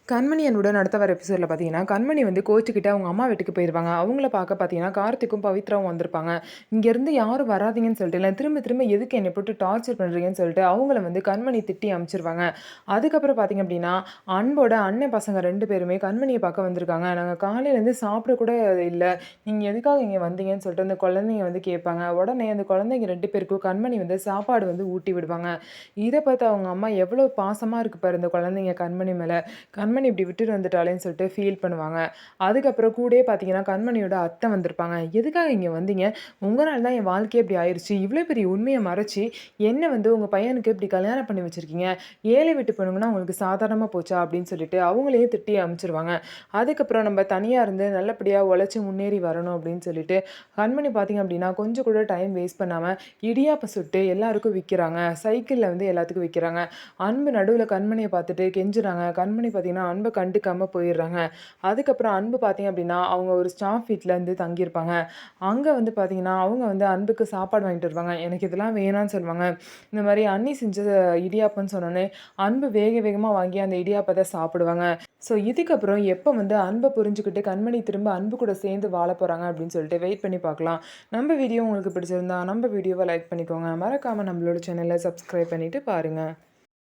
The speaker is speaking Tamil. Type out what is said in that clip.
கண்மணியனுடன் அடுத்த வர எபிசோடில் பார்த்தீங்கன்னா, கண்மணி வந்து கோச்சுக்கிட்டு அவங்க அம்மா வீட்டுக்கு போயிருவாங்க. அவங்கள பார்க்க பார்த்தீங்கன்னா, கார்த்திக்கும் பவித்ராவும் வந்திருப்பாங்க. இங்கேருந்து யாரும் வராதீங்கன்னு சொல்லிட்டு, இல்ல திரும்ப திரும்ப எதுக்கு என்னை போட்டு டார்ச்சர் பண்ணுறீங்கன்னு சொல்லிட்டு, அவங்கள வந்து கண்மணி திட்டி அனுப்பிச்சிருவாங்க. அதுக்கப்புறம் பார்த்தீங்க அப்படின்னா, அன்போட அண்ணன் பசங்க 2 பேருமே கண்மணிய பார்க்க வந்திருக்காங்க. நாங்க காலையிலேருந்து சாப்பிட கூட இல்ல. நீங்க எதுக்காக இங்க வந்தீங்கன்னு சொல்லிட்டு அந்த குழந்தைங்க வந்து கேட்பாங்க. உடனே அந்த குழந்தைங்க 2 பேருக்கும் கண்மணி வந்து சாப்பாடு வந்து ஊட்டி விடுவாங்க. இத பார்த்து அவங்க அம்மா எவ்வளோ பாசமா இருக்கு பாரு இந்த குழந்தைங்க கண்மணி மேல. கண்மணி இப்படி விட்டுட்டு வந்துட்டாளேன்னு சொல்லிட்டு ஃபீல் பண்ணுவாங்க. அதுக்கப்புறம் கூடயே பார்த்தீங்கன்னா, கண்மணியோட அத்தை வந்திருப்பாங்க. "எதுக்காக இங்க வந்தீங்க? உங்கனால தான் என் வாழ்க்கையே இப்படி ஆயிருச்சு. இவ்ளோ பெரிய உண்மைய மறைச்சு, என்ன வந்து உங்க பையனுக்கு இப்படி கல்யாணம் பண்ணி வச்சிருக்கீங்க. ஏழை வீட்டு பொண்ணுங்கன்னா உங்களுக்கு சாதாரணமா போச்சா?" அப்படின்னு சொல்லிட்டு அவங்களையும் திட்டி அனுப்பிச்சுருவாங்க. அதுக்கப்புறம் நம்ம தனியா இருந்து நல்லபடியா உழைச்சு முன்னேறி வரணும் அப்படின்னு சொல்லிட்டு, கண்மணி பார்த்தீங்க அப்படின்னா, கொஞ்சம் கூட டைம் வேஸ்ட் பண்ணாம இடியாப்பம் சுட்டு எல்லாருக்கும் விக்கிறாங்க. சைக்கிள்ல வந்து எல்லாத்துக்கும் விக்கிறாங்க. அன்பு நடுவுல கண்மணிய பார்த்துட்டு கெஞ்சுறாங்க. கண்மணி பார்த்தீங்கன்னா, அன்ப கண்டுக்காம போயிடுறாங்க. அதுக்கப்புறம் அன்பு பார்த்தீங்க அப்படின்னா, அவங்க ஒரு ஸ்டாஃப் வீட்ல வந்து தங்கியிருப்பாங்க. அங்க வந்து பார்த்தீங்கன்னா, அவங்க வந்து அன்புக்கு சாப்பாடு வாங்கிட்டு வருவாங்க. எனக்கு இதெல்லாம் வேணான்னு சொல்லுவாங்க. இந்த மாரி அண்ணி செஞ்ச இடியாப்பம்ன்னு சொன்னோனே, அன்பு வேக வேகமா வாங்கி அந்த இடியாப்பத்த சாப்பிடுவாங்க. ஸோ இதுக்கப்புறம் எப்ப வந்து அன்ப புரிஞ்சுக்கிட்டு கண்மணி திரும்ப அன்பு கூட சேர்ந்து வாழப் போறாங்க அப்படின்னு சொல்லிட்டு வெயிட் பண்ணி பார்க்கலாம். நம்ம வீடியோ உங்களுக்கு பிடிச்சிருந்தா, நம்ம வீடியோவ லைக் பண்ணிக்கோங்க. மறக்காம நம்மளோட சேனல சப்ஸ்கிரைப் பண்ணிட்டு பாருங்க.